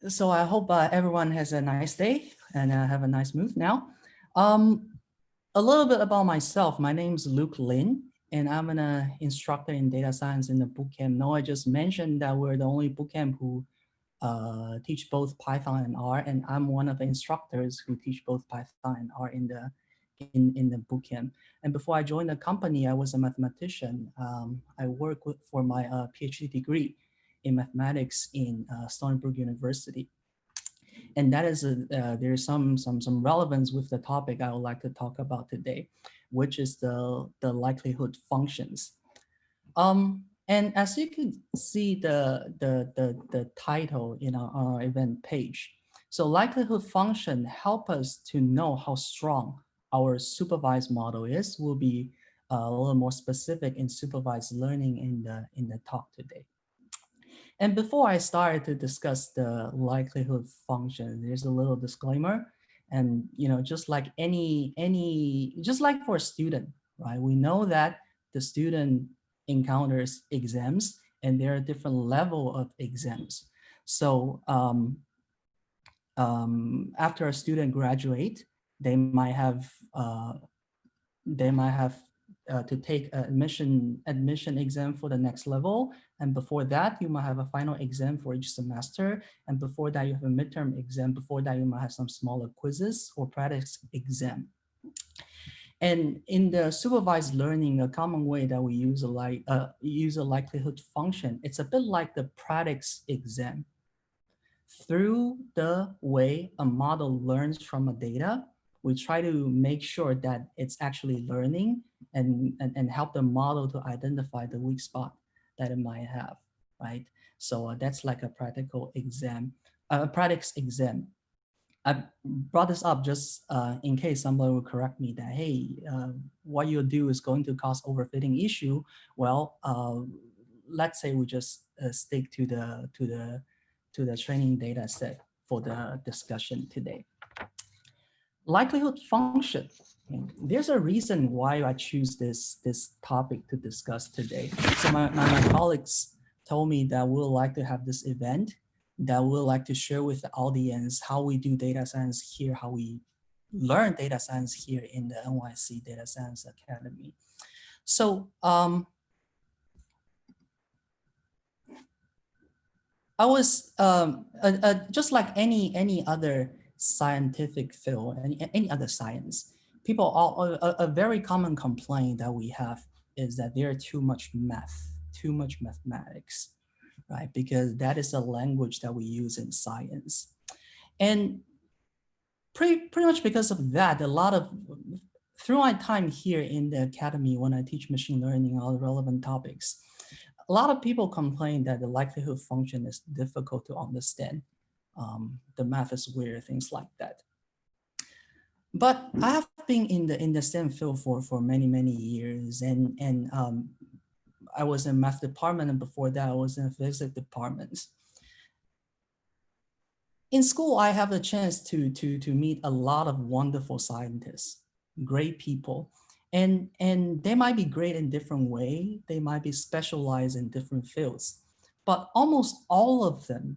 So I hope everyone has a nice day and have a nice mood now. Um, a little bit about myself. My name is Luke Lin, and I'm an instructor in data science in the bootcamp. Noah just mentioned that we're the only bootcamp who teach both Python and R, and I'm one of the instructors who teach both Python and R in the bootcamp. And before I joined the company, I was a mathematician. I worked for my PhD degree in mathematics in Stony Brook University. And that is there's some relevance with the topic I would like to talk about today, which is the likelihood functions. And as you can see the title on our event page, so likelihood function help us to know how strong our supervised model is. We'll be a little more specific in supervised learning in the talk today. And before I start to discuss the likelihood function, there's a little disclaimer. And just like just like for a student, right? We know that the student encounters exams, and there are different level of exams. So after a student graduate, they might have to take an admission exam for the next level. And before that, you might have a final exam for each semester. And before that, you have a midterm exam. Before that, you might have some smaller quizzes or practice exam. And in the supervised learning, a common way that we use a likelihood function, it's a bit like the practice exam. Through the way a model learns from a data, we try to make sure that it's actually learning and help the model to identify the weak spot that it might have, right? So that's like a practical exam, a practice exam. I brought this up just in case somebody will correct me that, hey, what you do is going to cause overfitting issue. Well, let's say we just stick to the training data set for the discussion today. Likelihood function. There's a reason why I choose this topic to discuss today. So my colleagues told me that we would like to have this event, that we would like to share with the audience how we do data science here, how we learn data science here in the NYC Data Science Academy. So I was just like any other scientific field, any other science, people a very common complaint that we have is that there are too much mathematics, right? Because that is a language that we use in science. And pretty much because of that, a lot of, through my time here in the academy, when I teach machine learning, all the relevant topics, a lot of people complain that the likelihood function is difficult to understand. The math is weird, things like that. But I have been in the same field for many years, and I was in math department, and before that I was in physics department. In school, I have the chance to meet a lot of wonderful scientists, great people. And they might be great in different ways. They might be specialized in different fields, but almost all of them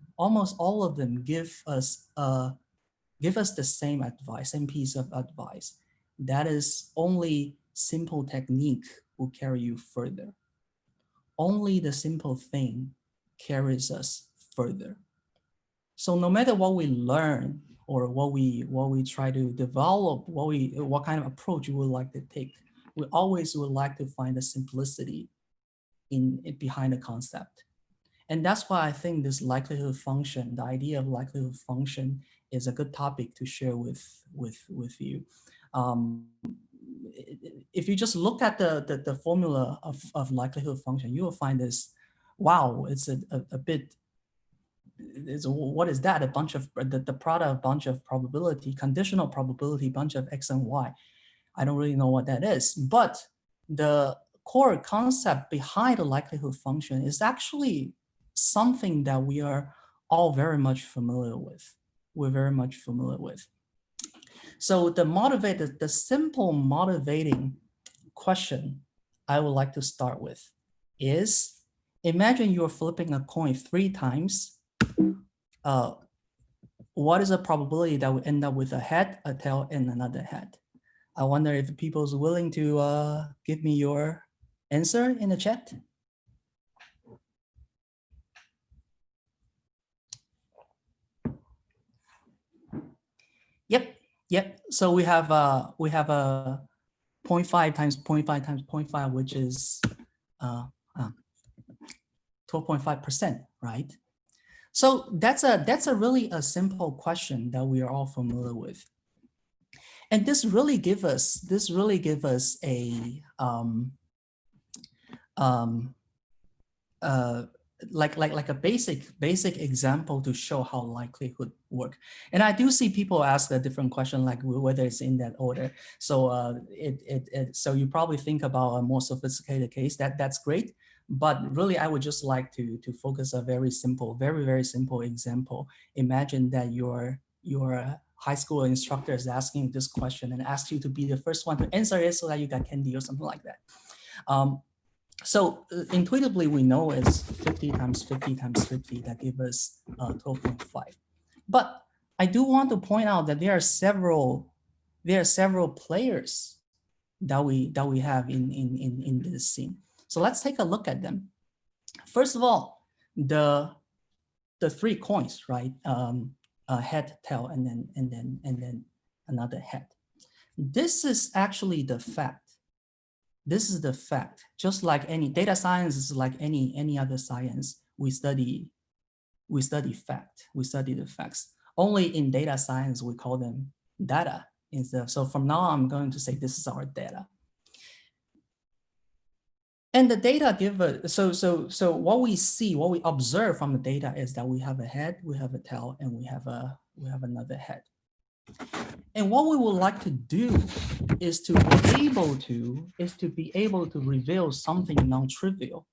give us the same advice, same piece of advice. That is, only simple technique will carry you further. Only the simple thing carries us further. So no matter what we learn or what we try to develop, what kind of approach we would like to take, we always would like to find the simplicity behind the concept. And that's why I think this likelihood function, the idea of likelihood function, is a good topic to share with you. If you just look at the formula of likelihood function, you will find this, wow, it's a bit, what is that? A bunch of the product of a bunch of probability, conditional probability, bunch of X and Y. I don't really know what that is, but the core concept behind the likelihood function is actually something that we are all very much familiar with. We're very much familiar with. So the simple motivating question I would like to start with is, imagine you're flipping a coin 3 times. what is the probability that we end up with a head, a tail, and another head? I wonder if people's willing to give me your answer in the chat. Yep. So we have a 0.5 times 0.5 times 0.5, which is 12.5%, right? So that's a really a simple question that we are all familiar with. And this really give us a like a basic example to show how likelihood work. And I do see people ask a different question, like whether it's in that order. So so you probably think about a more sophisticated case. That's great. But really, I would just like to focus a very simple, very simple example. Imagine that your high school instructor is asking this question and asks you to be the first one to answer it so that you got candy or something like that. So intuitively, we know it's 50 times 50 times 50 that gives us 12.5. But I do want to point out that there are several players that we have in this scene. So let's take a look at them. First of all, the 3 coins, right? A head, tail, and then another head. This is actually the fact. This is the fact. Just like any data science is like any other science, we study fact. We study the facts. Only in data science we call them data instead of, so from now on, I'm going to say this is our data. And the data give us, so what we see, what we observe from the data is that we have a head, we have a tail, and we have another head. And what we would like to do is to be able to reveal something non-trivial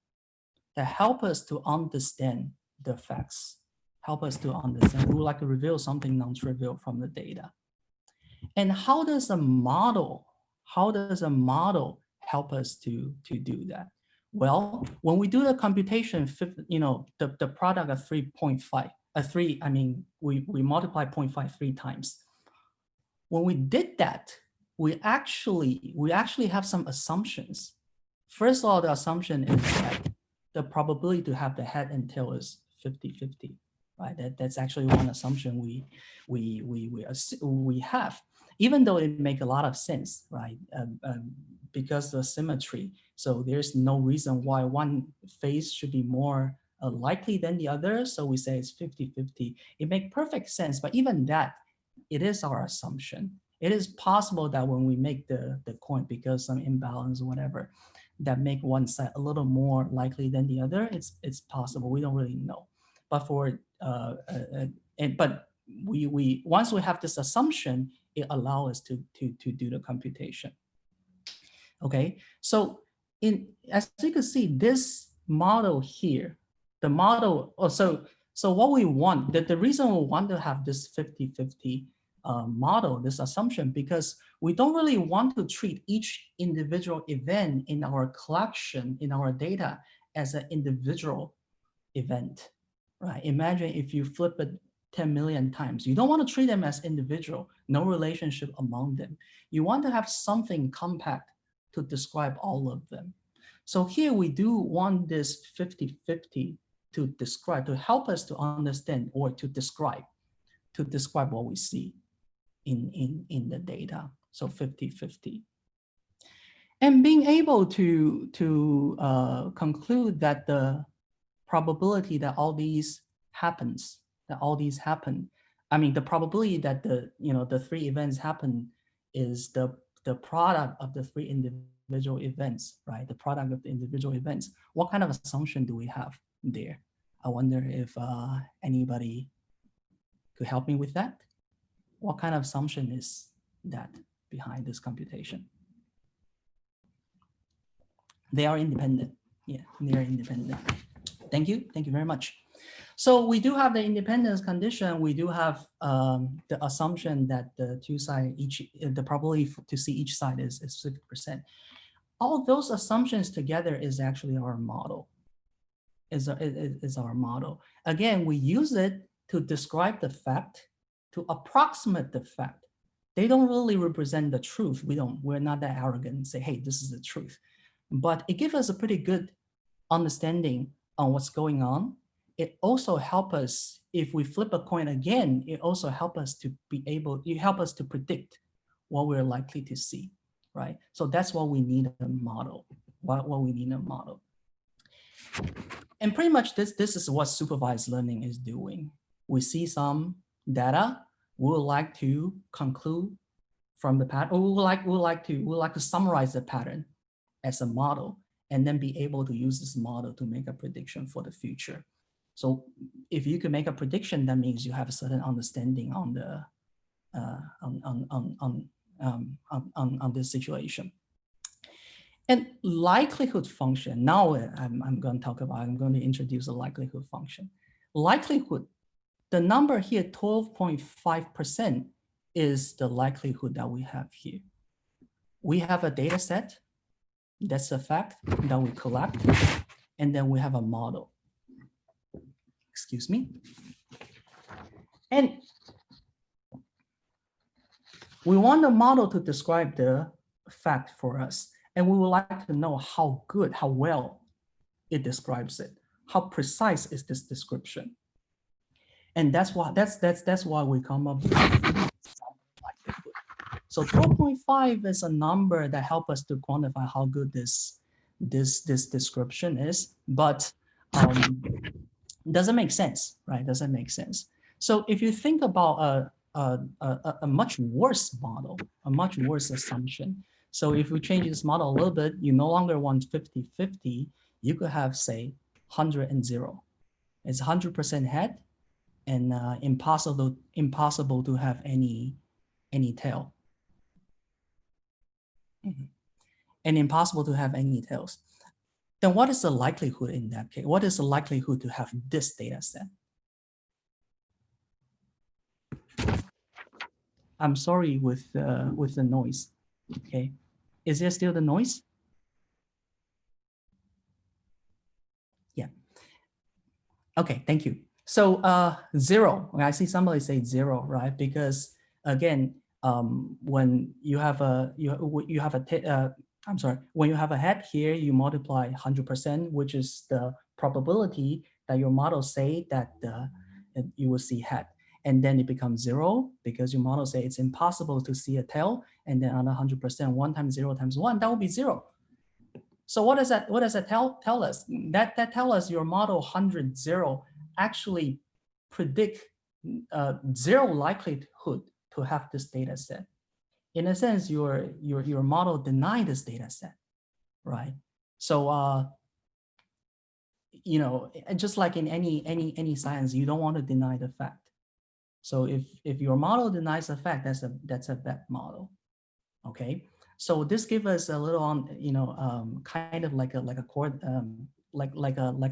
that help us to understand the facts, help us to understand. We would like to reveal something non-trivial from the data. And how does a model help us to do that? Well, when we do the computation, the product of 3.5, we multiply 0.5 3 times. When we did that, we actually have some assumptions. First of all, the assumption is that the probability to have the head and tail is 50-50, right? That's actually one assumption we have, even though it makes a lot of sense, right? Because the symmetry. So there's no reason why one phase should be more likely than the other. So we say it's 50-50. It makes perfect sense, but even that, it is our assumption. It is possible that when we make the coin, because some imbalance or whatever, that make one side a little more likely than the other, it's possible. We don't really know. But for but we once we have this assumption, it allows us to do the computation. Okay, so as you can see, this model here, the model. So what we want, the reason we want to have this 50-50 model, this assumption, because we don't really want to treat each individual event in our collection, in our data, as an individual event, right? Imagine if you flip it 10 million times. You don't want to treat them as individual, no relationship among them. You want to have something compact to describe all of them. So here we do want this 50-50 to describe, to help us to understand or to describe what we see in the data. So 50-50. And being able to conclude that the probability that all these happen, I mean, the probability that the 3 events happen is the product of the 3 individual events, right? The product of the individual events. What kind of assumption do we have there? I wonder if anybody could help me with that. What kind of assumption is that behind this computation? They are independent. Yeah, they are independent. Thank you very much. So we do have the independence condition. We do have the assumption that the 2 sides, the probability to see each side is 50%. All those assumptions together is actually our model. Is our model. Again, we use it to describe the fact, to approximate the fact. They don't really represent the truth. We're not that arrogant and say, hey, this is the truth. But it gives us a pretty good understanding on what's going on. It also helps us, if we flip a coin again, it also helps us to predict what we're likely to see, right? So that's why we need a model, what we need a model. And pretty much this is what supervised learning is doing. We see some data, we would like to conclude from the pattern, or we would like to summarize the pattern as a model, and then be able to use this model to make a prediction for the future. So if you can make a prediction, that means you have a certain understanding on the on this situation. And likelihood function. Now I'm going to introduce a likelihood function. Likelihood, the number here, 12.5%, is the likelihood that we have here. We have a data set. That's a fact that we collect, and then we have a model. Excuse me. And we want the model to describe the fact for us, and we would like to know how good, how well it describes it. How precise is this description? And that's why we come up with likelihood. So 12.5 is a number that helps us to quantify how good this description is, but doesn't make sense, right? Doesn't make sense. So if you think about a much worse model, a much worse assumption. So if we change this model a little bit, you no longer want 50-50, you could have, say, 100 and 0. It's 100% head, and impossible to have any tail. And impossible to have any tails. Then what is the likelihood in that case? What is the likelihood to have this data set? I'm sorry with the noise. Okay, is there still the noise? Yeah. Okay, thank you. So 0. I see somebody say 0, right? Because again, when you have a when you have a head here, you multiply 100%, which is the probability that your model say that you will see head. And then it becomes 0 because your model say it's impossible to see a tail. And then on 100%, 1 times 0 times 1, that will be 0. So what does that tell us? That tell us your model 100, 0 actually predict 0 likelihood to have this data set. In a sense, your model denied this data set, right? So you know, just like in any science, you don't want to deny the fact. So if your model denies the fact, that's a bad model. Okay. So this gives us a little on, you know, kind of like an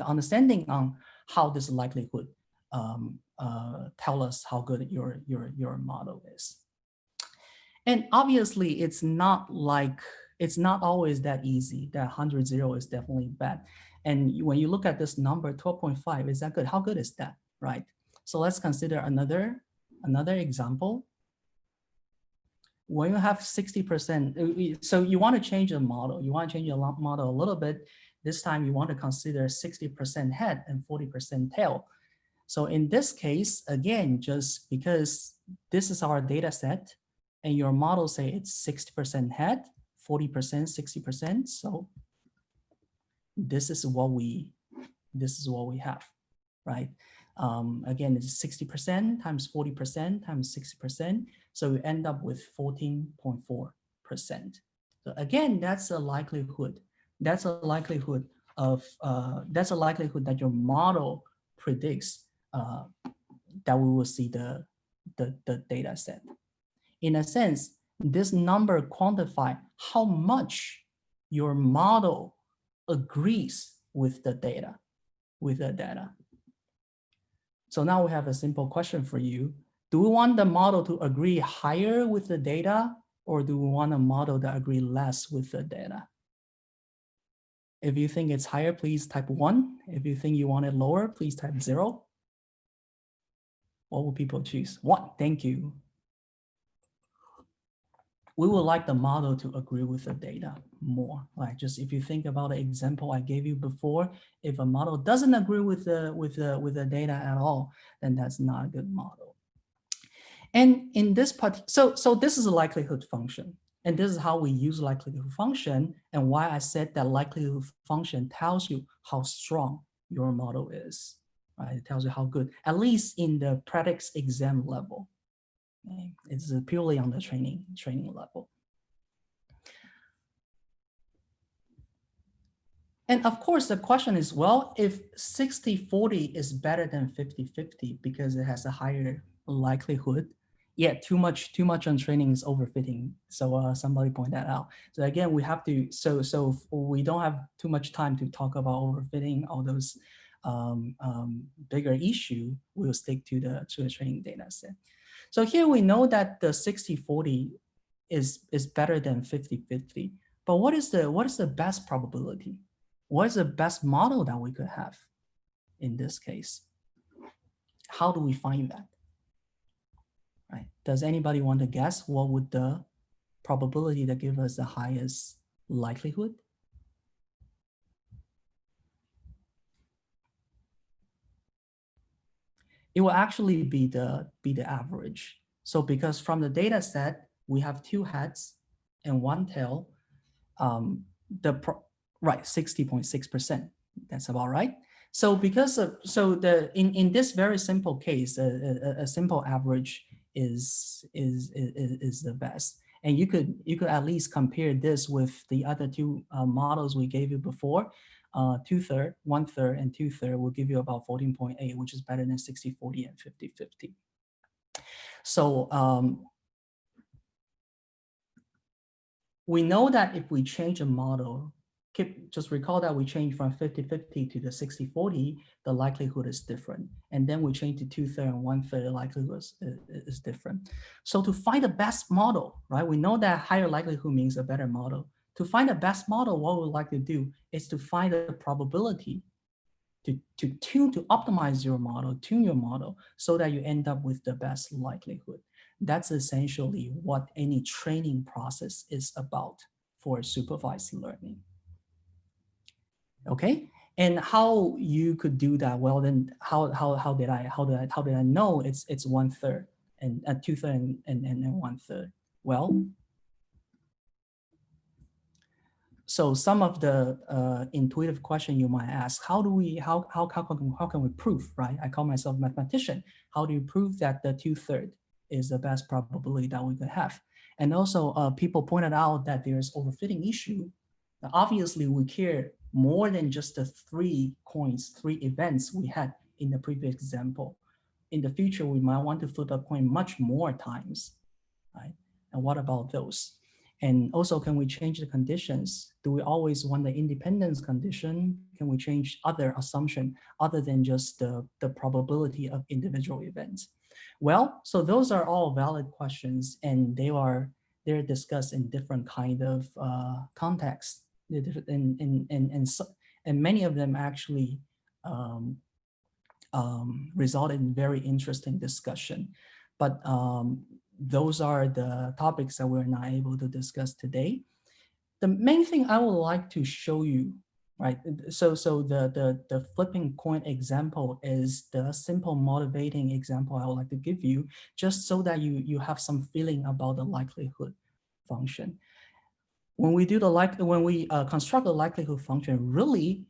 understanding on how this likelihood tell us how good your model is. And obviously, it's not always that easy. That 100, 0 is definitely bad. And when you look at this number, 12.5, is that good? How good is that, right? So let's consider another example. When you have 60%, so you want to change the model. You want to change your model a little bit. This time you want to consider 60% head and 40% tail. So in this case, again, just because this is our data set and your model say it's 60% head, 40%, 60%. So this is what we have, right? Again, it's 60% times 40% times 60%. So we end up with 14.4%. So again, that's a likelihood. That's a likelihood that your model predicts that we will see the data set. In a sense, this number quantifies how much your model agrees with the data, So now we have a simple question for you. Do we want the model to agree higher with the data, or do we want a model that agree less with the data? If you think it's higher, please type 1. If you think you want it lower, please type 0. What will people choose? One, thank you. We would like the model to agree with the data more. Like just if you think about the example I gave you before, if a model doesn't agree with the data at all, then that's not a good model. And in this part, so this is a likelihood function. And this is how we use likelihood function, and why I said that likelihood function tells you how strong your model is. Right? It tells you how good, at least in the practice exam level. Okay? It's purely on the training level. And of course, the question is, well, if 60-40 is better than 50-50 because it has a higher likelihood, yeah, too much on training is overfitting. So somebody point that out. So again, we have to, so we don't have too much time to talk about overfitting, all those bigger issue. We'll stick to the training data set. So here we know that the 60-40 is better than 50-50. But what is the best probability? What is the best model that we could have in this case? How do we find that? Right? Does anybody want to guess what would the probability that give us the highest likelihood? It will actually be the average. So because from the data set, we have two heads and one tail, right, 60.6%. That's about right. So because of, so the in this very simple case, a simple average is the best. And you could at least compare this with the other two models we gave you before. 2/3, 1/3, and 2/3 will give you about 14.8, which is better than 60-40 and 50-50. So we know that if we change a model, just recall that we changed from 50-50 to the 60-40, the likelihood is different. And then we change to 2/3 and 1/3, the likelihood is different. So to find the best model, right? We know that higher likelihood means a better model. To find the best model, what we like to do is to find the probability to optimize your model, tune your model, so that you end up with the best likelihood. That's essentially what any training process is about for supervised learning. Okay, and how you could do that? Well, then how did I know it's 1/3 and 2/3 and 1/3? Well, so some of the intuitive question you might ask: how can we prove? Right? I call myself a mathematician. How do you prove that the 2/3 is the best probability that we could have? And also, people pointed out that there's overfitting issue. Now, obviously, we care more than just the 3 events we had in the previous example. In the future, we might want to flip a coin much more times, right? And what about those? And also, can we change the conditions? Do we always want the independence condition? Can we change other assumption other than just the probability of individual events? Well, so those are all valid questions, and they're discussed in different kind of contexts. And many of them actually resulted in very interesting discussion. But those are the topics that we're not able to discuss today. The main thing I would like to show you, right? So the flipping coin example is the simple motivating example I would like to give you, just so that you have some feeling about the likelihood function. When we do when we construct a likelihood function, really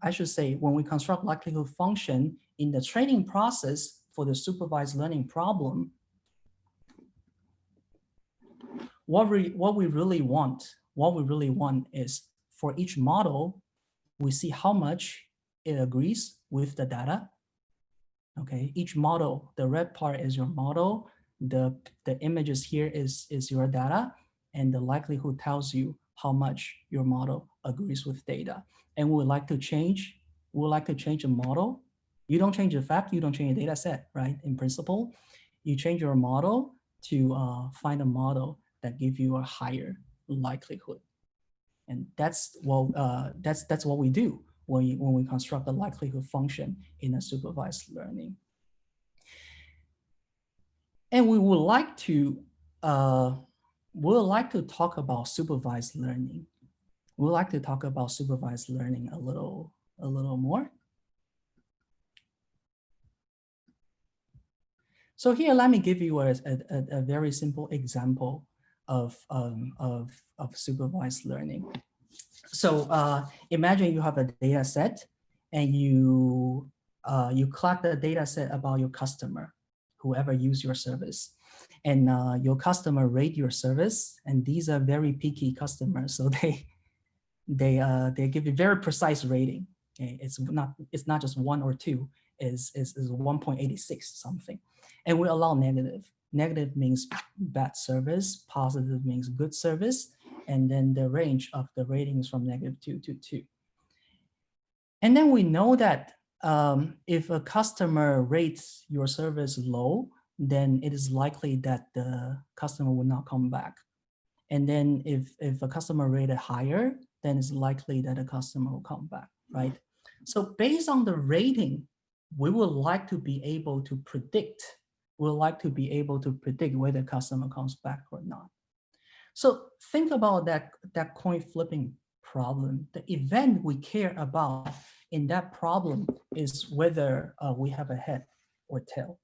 I should say, when we construct likelihood function in the training process for the supervised learning problem, what we really want is for each model, we see how much it agrees with the data. Okay, each model, the red part is your model, the images here is your data, and the likelihood tells you how much your model agrees with data. And we would like to change a model. You don't change the fact, you don't change the data set, right? In principle, you change your model to find a model that gives you a higher likelihood. And that's what we do when we construct a likelihood function in a supervised learning. And we would like to talk about supervised learning. We'd like to talk about supervised learning a little more. So here, let me give you a very simple example of supervised learning. So imagine you have a data set and you collect the data set about your customer, whoever use your service. And your customer rate your service, and these are very picky customers, so they give you very precise rating. Okay? It's not just 1 or 2, is 1.86 something. And we allow negative. Negative means bad service, positive means good service, and then the range of the ratings from -2 to 2. And then we know that if a customer rates your service low, then it is likely that the customer will not come back. And then if a customer rated higher, then it's likely that a customer will come back, right? So based on the rating, we would like to be able to predict, whether customer comes back or not. So think about that coin flipping problem. The event we care about in that problem is whether we have a head or tail.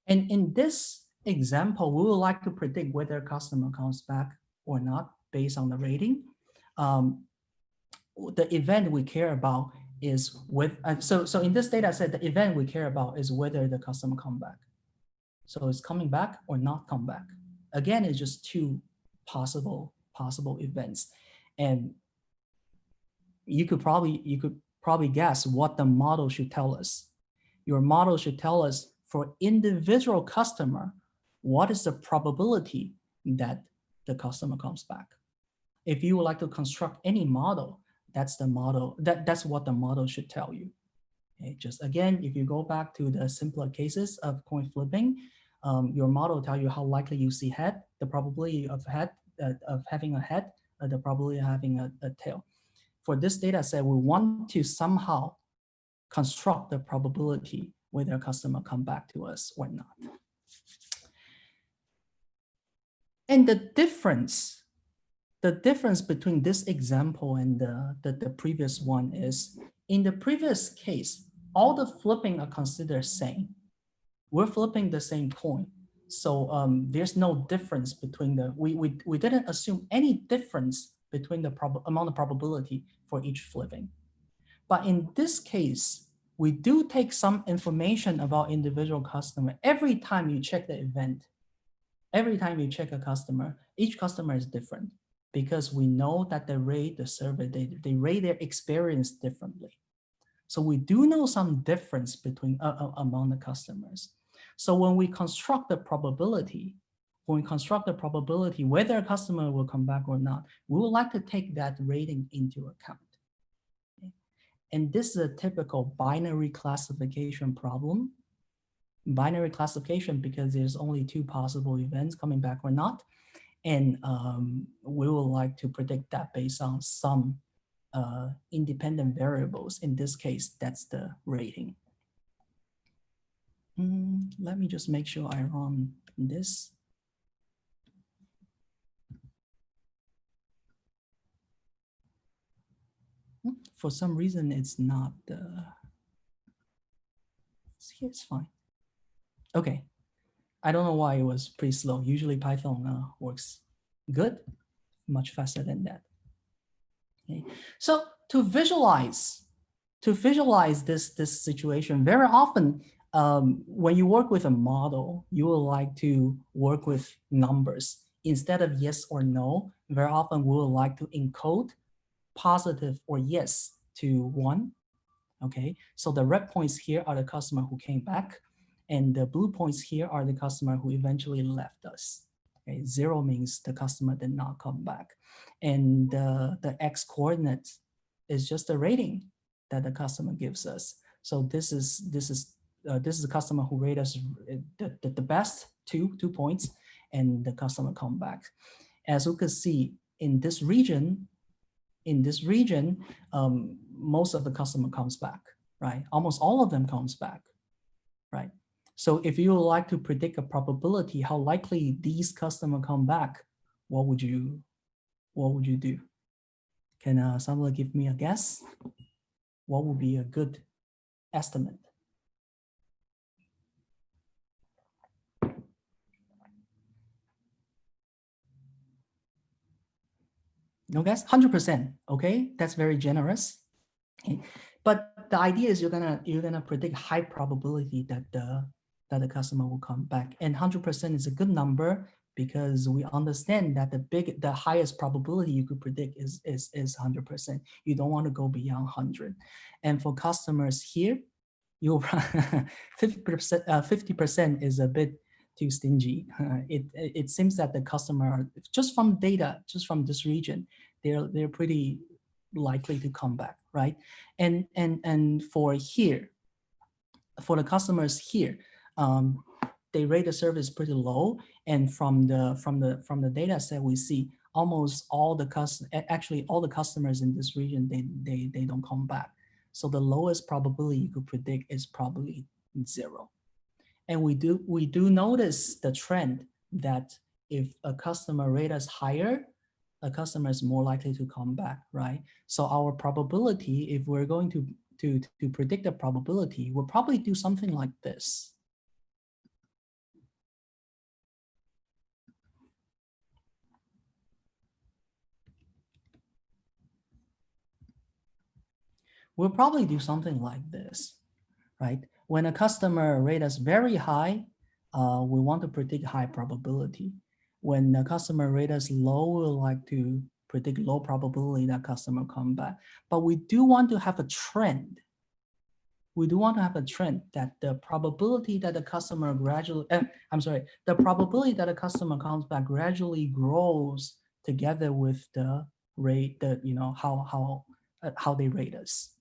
And in this example, we would like to predict whether a customer comes back or not based on the rating. The event we care about is so in this data set, the event we care about is whether the customer come back. So it's coming back or not come back. Again, it's just 2 possible events. And you could probably guess what the model should tell us. Your model should tell us, for individual customer, what is the probability that the customer comes back? If you would like to construct any model, that's what the model should tell you. Okay, just again, if you go back to the simpler cases of coin flipping, your model will tell you how likely you see head, the probability of having a head, the probability of having a tail. For this data set, we want to somehow construct the probability whether a customer come back to us or not. And the difference between this example and the previous one is, in the previous case, all the flipping are considered same. We're flipping the same coin. So there's no difference between we didn't assume any difference between the amount of probability for each flipping. But in this case, we do take some information about individual customer. Every time you check the event, every time you check a customer, each customer is different, because we know that they rate the survey, they rate their experience differently. So we do know some difference between among the customers. So when we construct the probability, whether a customer will come back or not, we would like to take that rating into account. And this is a typical binary classification problem. Binary classification because there's only 2 possible events, coming back or not. And we would like to predict that based on some independent variables. In this case, that's the rating. Let me just make sure I run this. For some reason, it's not, it's fine. Okay, I don't know why it was pretty slow. Usually Python works good, much faster than that. Okay. So to visualize this situation, very often when you work with a model, you will like to work with numbers. Instead of yes or no, very often we would like to encode positive or yes to 1. Okay, so the red points here are the customer who came back, and the blue points here are the customer who eventually left us. Okay, 0 means the customer did not come back. And the X coordinate is just the rating that the customer gives us. So this is the customer who rated us the best, 2 points, and the customer come back. As you can see, in this region, most of the customer comes back, right? Almost all of them comes back, right? So if you would like to predict a probability, how likely these customers come back, what would you do? Can someone give me a guess? What would be a good estimate? No guess? 100%. Okay, that's very generous. Okay. But the idea is you're gonna predict high probability that the customer will come back, and 100% is a good number because we understand that the highest probability you could predict is 100%. You don't want to go beyond 100. And for customers here, you 50% is a bit too stingy. It seems that the customer, just from data, just from this region, they're pretty likely to come back, right? And for here, for the customers here, they rate the service pretty low, and from the data set we see almost all the actually all the customers in this region, they don't come back. So the lowest probability you could predict is probably 0. And we do notice the trend that if a customer rate us higher, a customer is more likely to come back, right? So our probability, if we're going to predict the probability, we'll probably do something like this. We'll probably do something like this, right? When a customer rate us very high, we want to predict high probability. When a customer rate us low, we like to predict low probability that customer come back. But we do want to have a trend. We do want to have a trend that the probability that the customer gradually, the probability that a customer comes back gradually grows together with the rate, how they rate us.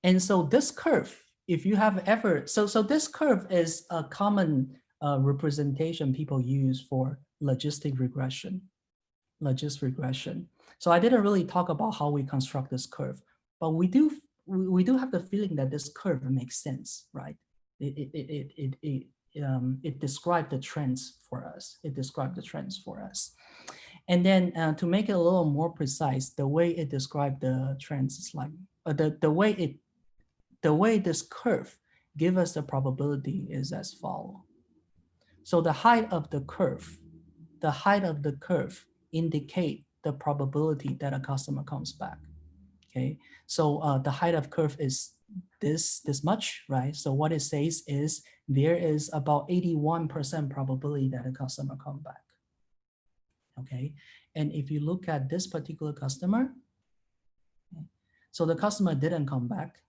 And so this curve, if you have ever, so this curve is a common representation people use for logistic regression. So I didn't really talk about how we construct this curve, but we do have the feeling that this curve makes sense, right? It described the trends for us. And then to make it a little more precise, the way it described the trends is like the way this curve give us the probability is as follows. So the height of the curve indicate the probability that a customer comes back. Okay, so the height of curve is this much, right? So what it says is there is about 81% probability that a customer come back. Okay, and if you look at this particular customer, so the customer didn't come back.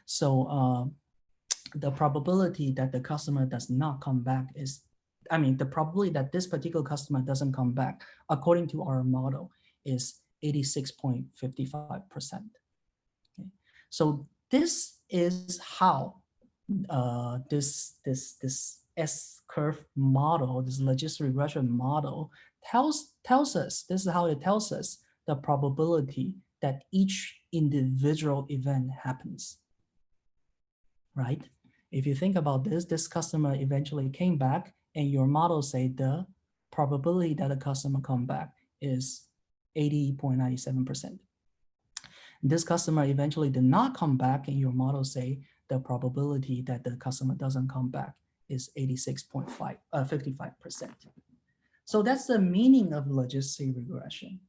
So the probability that the customer does not come back is, the probability that this particular customer doesn't come back, according to our model, is 86.55%. Okay. So this is how this S-curve model, this logistic regression model tells us, this is how it tells us the probability that each individual event happens, right? If you think about this customer eventually came back, and your model say the probability that a customer come back is 80.97%. This customer eventually did not come back, and your model say the probability that the customer doesn't come back is 86.55%. So that's the meaning of logistic regression.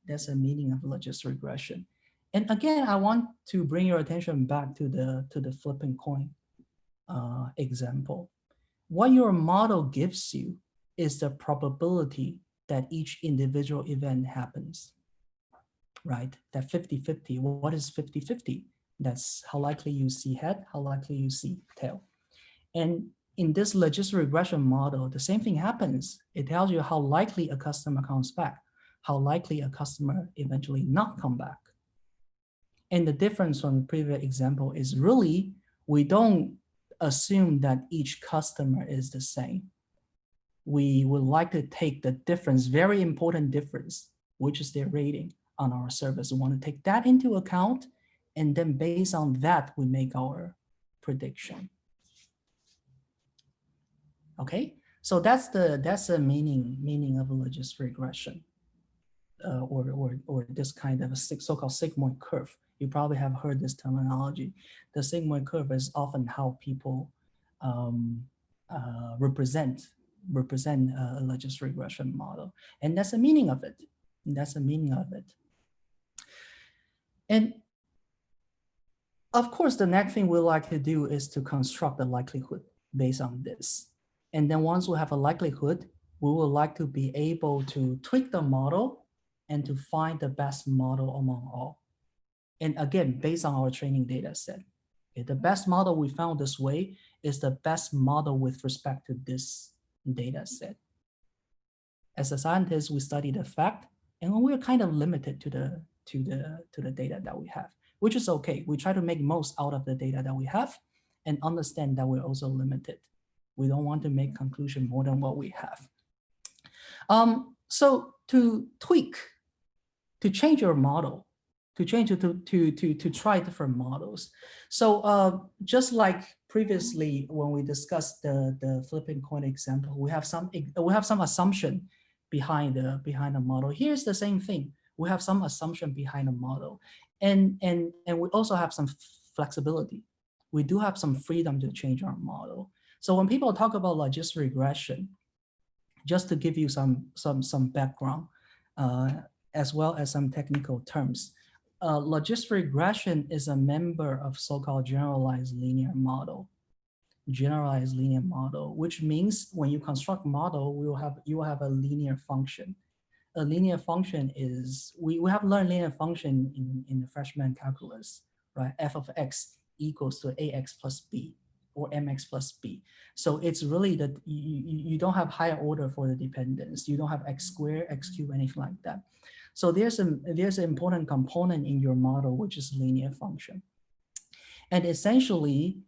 And again, I want to bring your attention back to the flipping coin example. What your model gives you is the probability that each individual event happens, right? That 50-50, what is 50-50? That's how likely you see head, how likely you see tail. And in this logistic regression model, the same thing happens. It tells you how likely a customer comes back, how likely a customer eventually not come back. And the difference from the previous example is really, we don't assume that each customer is the same. We would like to take the difference, very important difference, which is their rating on our service. We want to take that into account And then based on that, we make our prediction. Okay, so that's the meaning of a logistic regression, or this kind of a so-called sigmoid curve. You probably have heard this terminology. The sigmoid curve is often how people represent a logistic regression model, and that's the meaning of it. That's the meaning of it. And of course, the next thing we like to do is to construct a likelihood based on this. And then once we have a likelihood, we would like to be able to tweak the model and to find the best model among all. And again, based on our training data set. Okay, the best model we found this way is the best model with respect to this data set. As a scientist, we study the fact, and we're kind of limited to the data that we have, which is okay. We try to make most out of the data that we have and understand that we're also limited. We don't want to make conclusion more than what we have. So to tweak, to change your model, to try different models. So just like previously when we discussed the flipping coin example, we have some assumption behind the model. Here's the same thing. We have some assumption behind the model, and we also have some flexibility. We do have some freedom to change our model. So when people talk about logistic regression, just to give you some background, as well as some technical terms, logistic regression is a member of so-called generalized linear model. Generalized linear model, which means when you construct model, you will have a linear function. A linear function is, we have learned linear function in the freshman calculus, right? F of x equals to ax plus b, or mx plus b. So it's really that you don't have higher order for the dependence. You don't have x squared, x cubed, anything like that. So there's an important component in your model, which is linear function. And essentially,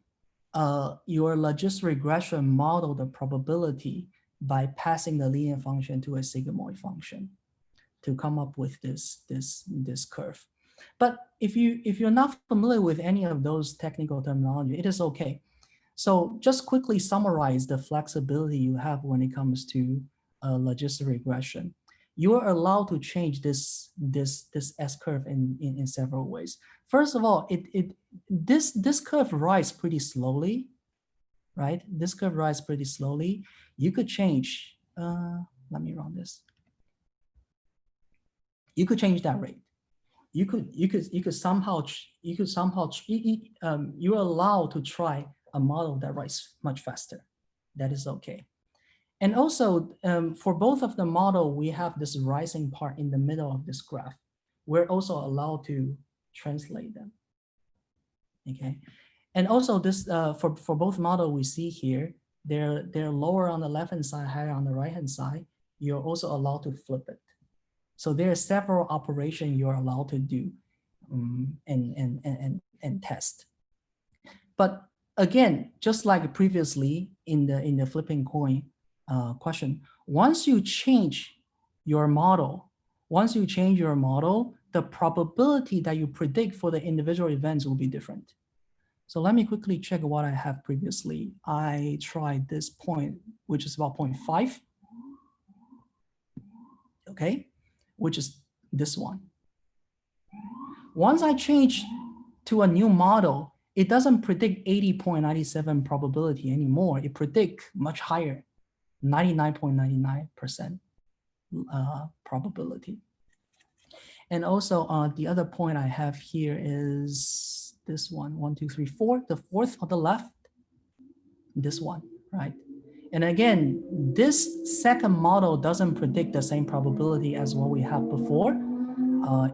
your logistic regression model the probability by passing the linear function to a sigmoid function to come up with this curve. But if you're not familiar with any of those technical terminology, it is okay. So just quickly summarize the flexibility you have when it comes to logistic regression. You are allowed to change this S-curve in several ways. First of all, this curve rises pretty slowly, right? This curve rises pretty slowly. You could change, let me run this. You could change that rate. You could somehow, you're allowed to try a model that rises much faster. That is okay. And also, for both of the model, we have this rising part in the middle of this graph. We're also allowed to translate them, okay? And also this, for both model we see here, they're lower on the left-hand side, higher on the right-hand side. You're also allowed to flip it. So there are several operations you're allowed to do and test. But again, just like previously in the flipping coin question, once you change your model, the probability that you predict for the individual events will be different. So let me quickly check what I have previously. I tried this point, which is about 0.5. Okay, which is this one. Once I change to a new model, it doesn't predict 80.97 probability anymore. It predicts much higher, 99.99% probability. And also the other point I have here is this one, 1, 2, 3, 4, the fourth on the left, this one, right? And again, this second model doesn't predict the same probability as what we have before.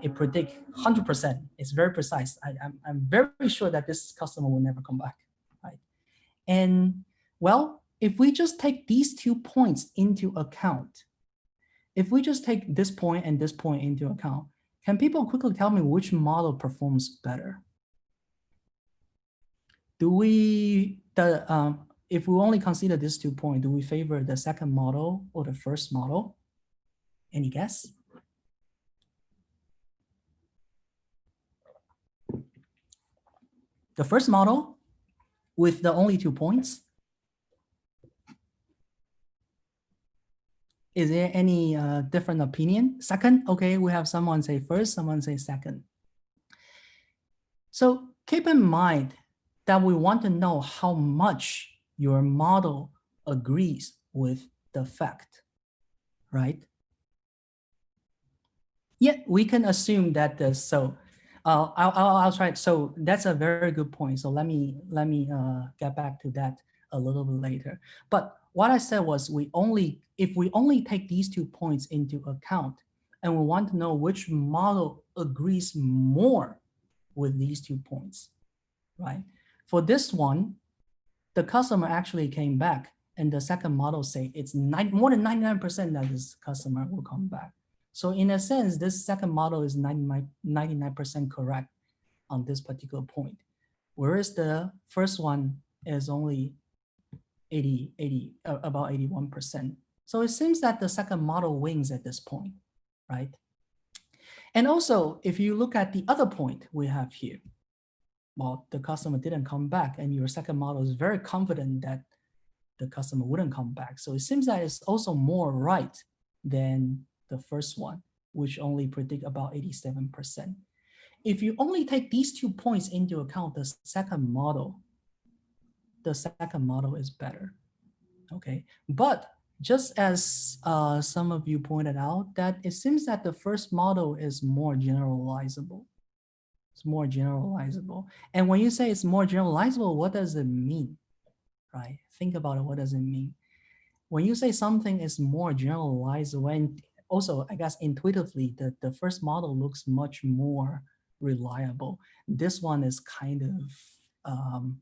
It predicts 100%. It's very precise. I'm very sure that this customer will never come back, right? And well, if we just take these 2 points into account, if we just take this point and this point into account, can people quickly tell me which model performs better? If we only consider these 2 points, do we favor the second model or the first model? Any guess? The first model with the only 2 points. Is there any different opinion? Second, okay, we have someone say first, someone say second. So keep in mind that we want to know how much your model agrees with the fact, right? Yeah, we can assume that I'll try. So that's a very good point. So let me get back to that a little bit later. But what I said was if we only take these 2 points into account, and we want to know which model agrees more with these 2 points, right? For this one, the customer actually came back, and the second model say it's more than 99% that this customer will come back. So in a sense, this second model is 99% correct on this particular point, whereas the first one is only about 81%. So it seems that the second model wins at this point, right? And also, if you look at the other point we have here, well, the customer didn't come back, and your second model is very confident that the customer wouldn't come back. So it seems that it's also more right than the first one, which only predict about 87%. If you only take these 2 points into account, the second model is better, okay? But just as some of you pointed out, that it seems that the first model is more generalizable. It's more generalizable. And when you say it's more generalizable, what does it mean, right? Think about it, what does it mean? When you say something is more generalized, when also, I guess intuitively, the first model looks much more reliable. This one is kind of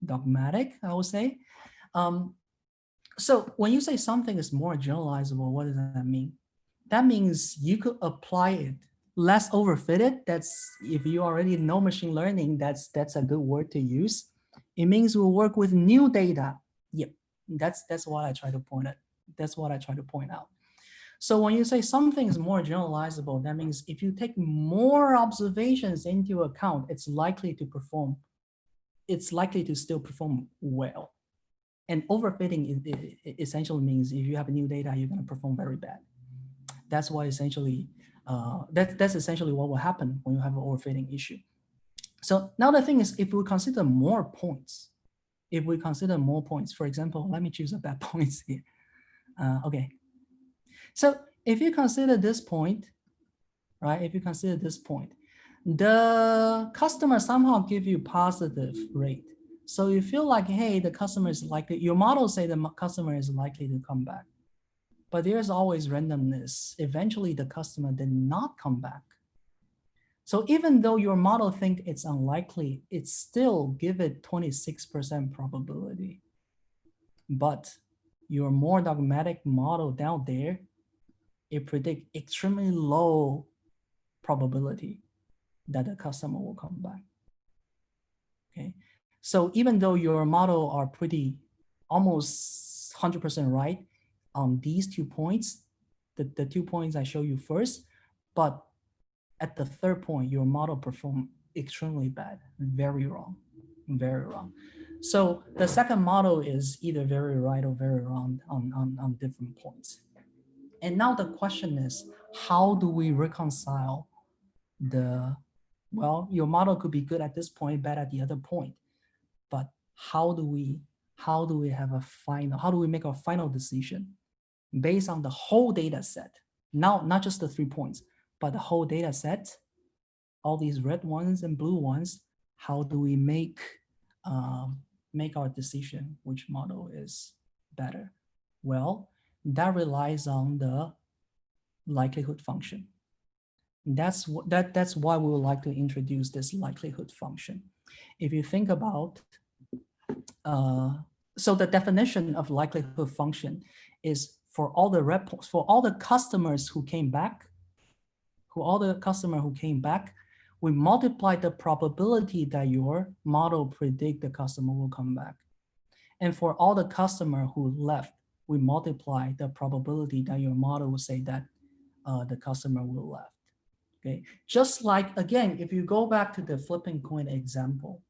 dogmatic, I would say. So when you say something is more generalizable, what does that mean? That means you could apply it less overfitted. That's, if you already know machine learning, that's a good word to use. It means we'll work with new data. Yep, that's what I try to point at. That's what I try to point out. So when you say something is more generalizable, that means if you take more observations into account, it's likely to still perform well. And overfitting essentially means if you have new data, you're going to perform very bad. That's why essentially, that's essentially what will happen when you have an overfitting issue. So now the thing is, if we consider more points, for example, let me choose a bad points here. Okay. So if you consider this point, right? If you consider this point, the customer somehow give you positive rate. So you feel like, hey, the customer is likely, your model say the customer is likely to come back. But there's always randomness. Eventually the customer did not come back. So even though your model think it's unlikely, it still give it 26% probability. But your more dogmatic model down there, it predict extremely low probability that the customer will come back. Okay, so even though your model are pretty almost 100% right on these 2 points, the 2 points I show you first, but at the third point, your model performed extremely bad, very wrong, very wrong. So the second model is either very right or very wrong on different points. And now the question is, how do we reconcile well, your model could be good at this point, bad at the other point, but how do we make a final decision based on the whole data set? Now, not just the 3 points, but the whole data set, all these red ones and blue ones, how do we make our decision which model is better? Well, that relies on the likelihood function. That's why we would like to introduce this likelihood function. If you think about, so the definition of likelihood function is for all the customers who came back, we multiply the probability that your model predict the customer will come back. And for all the customer who left, we multiply the probability that your model will say that the customer will left. Okay, just like, again, if you go back to the flipping coin example,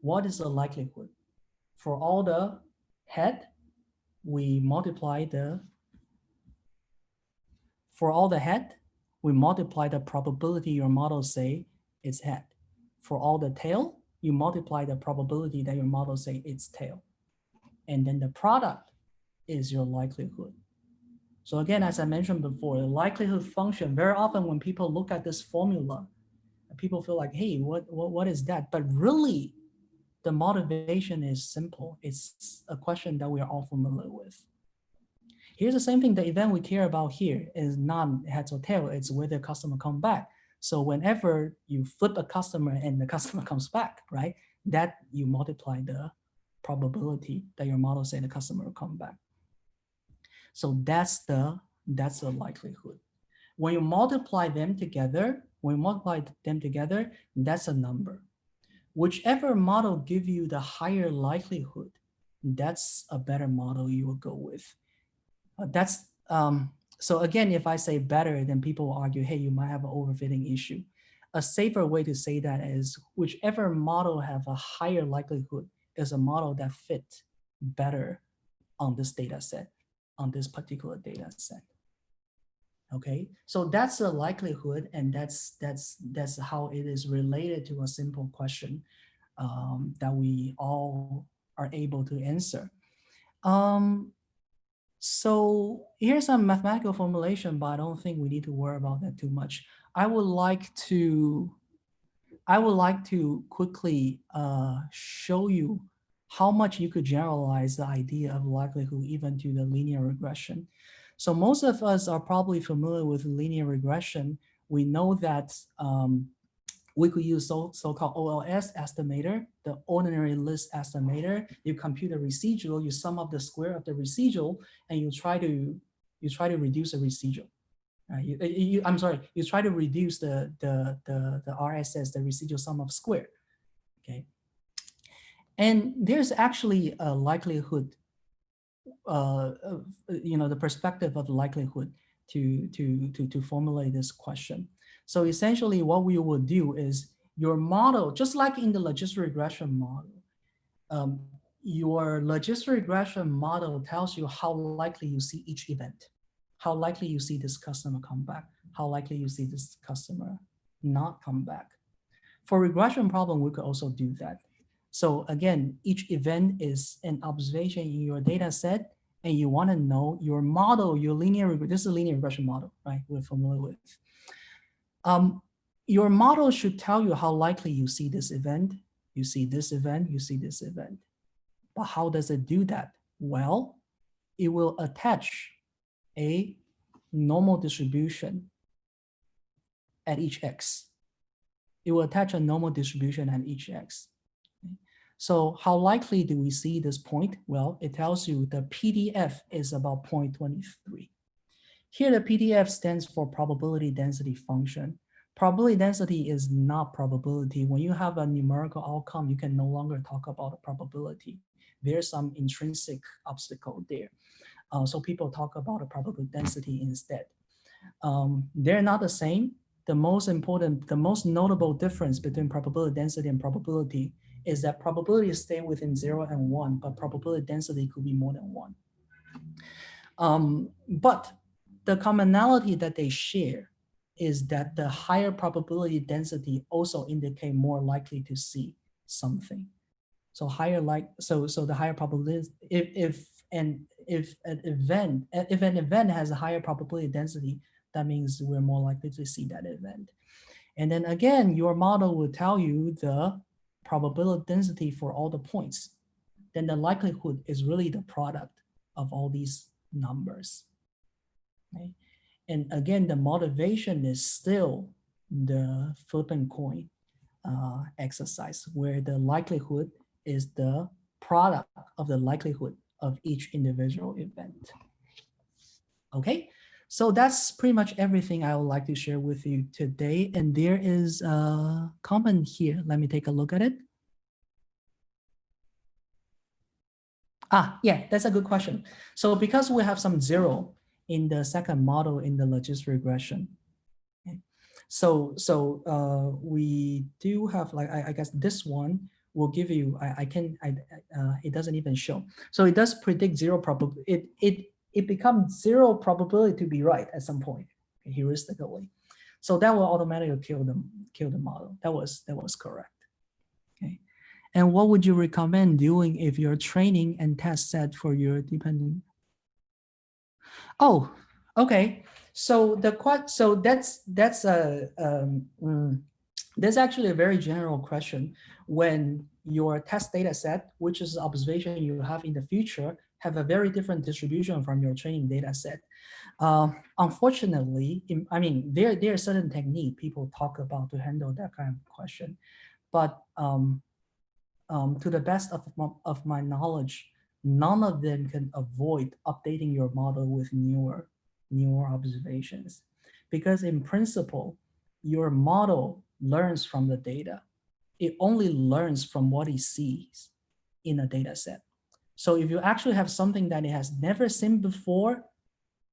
what is the likelihood? For all the head, we multiply the, for all the head, we multiply the probability your model say it's head. For all the tail, you multiply the probability that your model say it's tail. And then the product is your likelihood. So again, as I mentioned before, the likelihood function, very often when people look at this formula, people feel like, hey, what is that? But really, the motivation is simple. It's a question that we are all familiar with. Here's the same thing. The event we care about here is not heads or tail. It's whether customer come back. So whenever you flip a customer and the customer comes back, right, that you multiply the probability that your model say the customer will come back. So that's the likelihood. When you multiply them together, that's a number. Whichever model give you the higher likelihood, that's a better model you will go with. So again, if I say better, then people will argue, hey, you might have an overfitting issue. A safer way to say that is whichever model have a higher likelihood is a model that fit better on this data set, on this particular data set. Okay, so that's the likelihood, and that's how it is related to a simple question that we all are able to answer. So here's some mathematical formulation, but I don't think we need to worry about that too much. I would like to quickly show you how much you could generalize the idea of likelihood even to the linear regression. So most of us are probably familiar with linear regression. We know that we could use so-called OLS estimator, the ordinary list estimator. You compute the residual, you sum up the square of the residual, and you try to reduce the residual. I'm sorry, you try to reduce the RSS, the residual sum of square. Okay, and there's actually a likelihood, the perspective of likelihood to formulate this question. So essentially what we will do is your model, just like in the logistic regression model, your logistic regression model tells you how likely you see each event, how likely you see this customer come back, how likely you see this customer not come back. For regression problem, we could also do that. So again, each event is an observation in your data set, and you want to know your model, your linear, this is a linear regression model, right? We're familiar with. Your model should tell you how likely you see this event, you see this event, you see this event. But how does it do that? Well, it will attach a normal distribution at each x. It will attach a normal distribution at each x. So how likely do we see this point? Well, it tells you the PDF is about 0.23. Here, the PDF stands for probability density function. Probability density is not probability. When you have a numerical outcome, you can no longer talk about a probability. There's some intrinsic obstacle there. So people talk about a probability density instead. They're not the same. The most notable difference between probability density and probability is that probability stay within 0 and 1, but probability density could be more than 1. But the commonality that they share is that the higher probability density also indicate more likely to see something. So the higher probability, if an event has a higher probability density, that means we're more likely to see that event. And then again, your model will tell you the probability density for all the points. Then the likelihood is really the product of all these numbers. Okay? And again, the motivation is still the flipping coin exercise, where the likelihood is the product of the likelihood of each individual event. Okay, so that's pretty much everything I would like to share with you today. And there is a comment here. Let me take a look at it. Yeah, that's a good question. So because we have some 0 in the second model in the logistic regression, okay? So we do have, like, I guess this one, will give you, it doesn't even show. So it does predict zero probability. It becomes zero probability to be right at some point, heuristically. So that will automatically kill the model. That was correct. Okay. And what would you recommend doing if you're training and test set for your dependent? Oh, okay. So that's actually a very general question. When your test data set, which is observation you have in the future, have a very different distribution from your training data set. Unfortunately, there are certain techniques people talk about to handle that kind of question, but to the best of my knowledge, none of them can avoid updating your model with newer observations, because in principle, your model learns from the data. It only learns from what it sees in a data set. So if you actually have something that it has never seen before,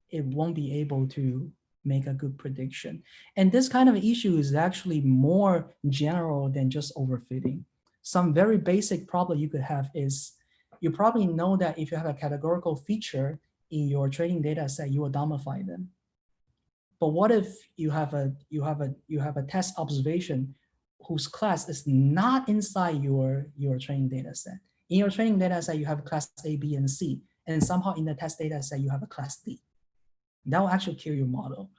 it won't be able to make a good prediction. And this kind of issue is actually more general than just overfitting. Some very basic problem you could have is, you probably know that if you have a categorical feature in your training data set, you will domify them. But what if you have a test observation whose class is not inside your training data set? In your training data set, you have class A, B, and C, and somehow in the test data set, you have a class D. That will actually kill your model.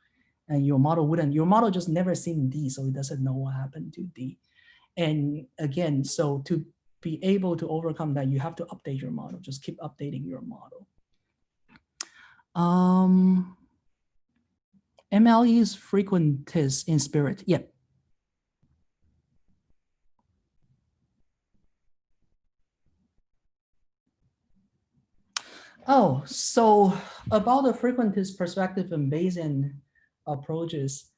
And your model just never seen D, so it doesn't know what happened to D. And again, so to be able to overcome that, you have to update your model. Just keep updating your model. MLE is frequentist in spirit. Yeah. Oh, so about the frequentist perspective and Bayesian approaches.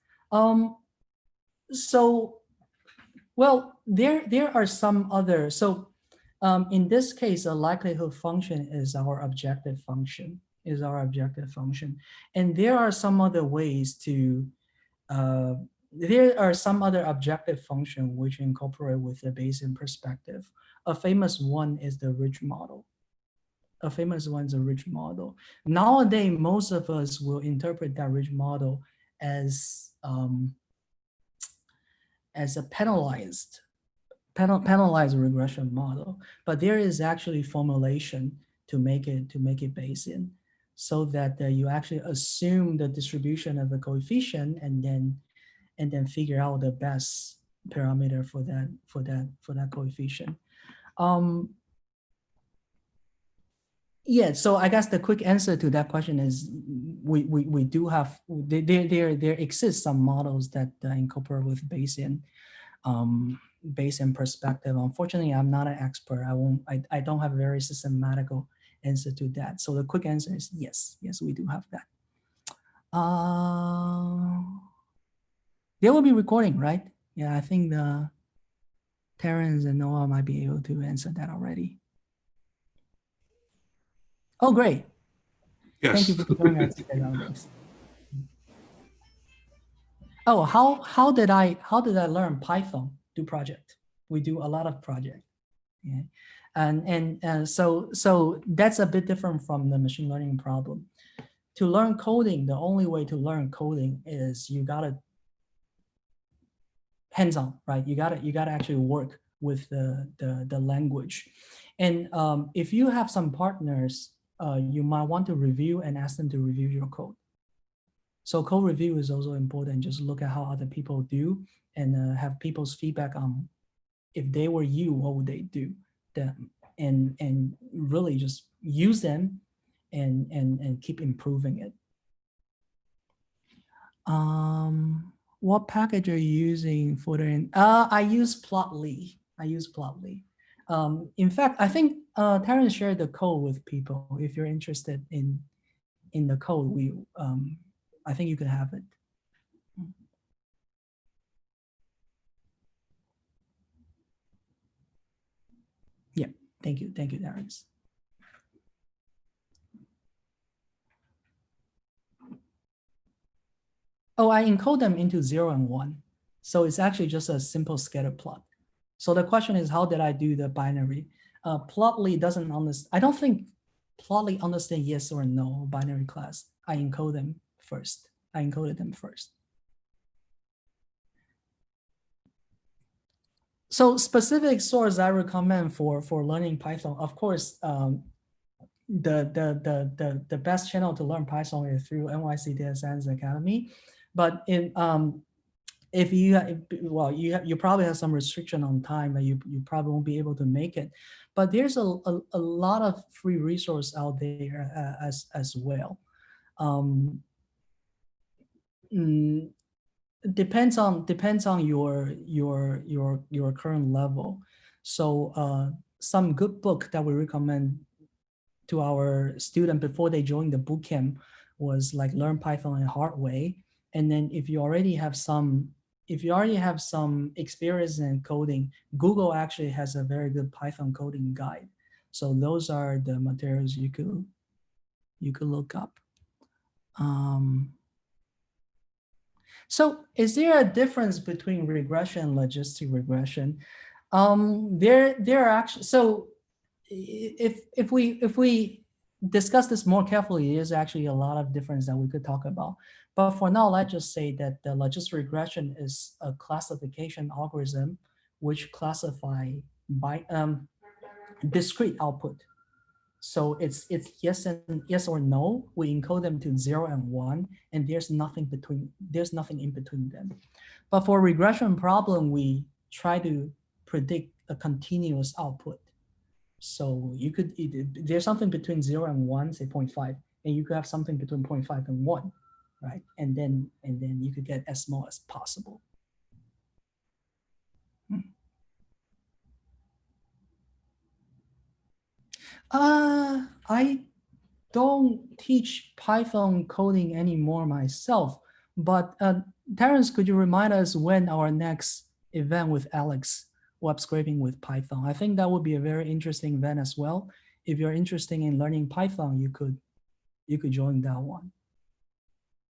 So, well, there are some other. So, in this case, a likelihood function is our objective function. And there are some other ways to. There are some other objective function which incorporate with the Bayesian perspective. A famous one is the ridge model. Nowadays, most of us will interpret that ridge model as a penalized regression model, but there is actually formulation to make it Bayesian, so that you actually assume the distribution of the coefficient and then figure out the best parameter for that coefficient. Yeah, so I guess the quick answer to that question is we do have, there exist some models that incorporate with Bayesian perspective. Unfortunately, I'm not an expert. I don't have a very systematical answer to that. So the quick answer is yes, we do have that. They will be recording, right? Yeah, I think the Terrence and Noah might be able to answer that already. Oh, great. Yes. Thank you for joining us today on this. Oh, how did I learn Python do project? We do a lot of project. Yeah. And so that's a bit different from the machine learning problem. To learn coding, the only way to learn coding is you gotta hands-on, right? You gotta actually work with the language. And if you have some partners, you might want to review and ask them to review your code. So code review is also important. Just look at how other people do and have people's feedback on, if they were you, what would they do? And really just use them and keep improving it. What package are you using for the? I use Plotly. In fact, I think Terrence shared the code with people. If you're interested in the code, I think you can have it. Yeah, thank you, Terrence. Oh, I encode them into 0 and 1. So it's actually just a simple scatter plot. So the question is, how did I do the binary? Plotly doesn't understand. I don't think Plotly understand yes or no binary class. I encode them first. I encoded them first. So specific source I recommend for learning Python, of course, the best channel to learn Python is through NYC Data Science Academy. But in if you well you probably have some restriction on time that you probably won't be able to make it, but there's a lot of free resource out there as well. Mm, depends on your current level. So some good book that we recommend to our student before they join the bootcamp was like Learn Python in a Hard Way. And then if you already have some experience in coding, Google actually has a very good Python coding guide. So those are the materials you could look up. So is there a difference between regression and logistic regression? There are actually, so if we discuss this more carefully, there's actually a lot of difference that we could talk about. But for now, let's just say that the logistic regression is a classification algorithm which classify by discrete output. So it's yes or no. We encode them to 0 and 1, and there's nothing in between them. But for regression problem, we try to predict a continuous output. So you could, there's something between 0 and 1, say 0.5, and you could have something between 0.5 and 1, right? And then you could get as small as possible. I don't teach Python coding anymore myself, but Terrence, could you remind us when our next event with Alex, web scraping with Python? I think that would be a very interesting event as well. If you're interested in learning Python, you could join that one.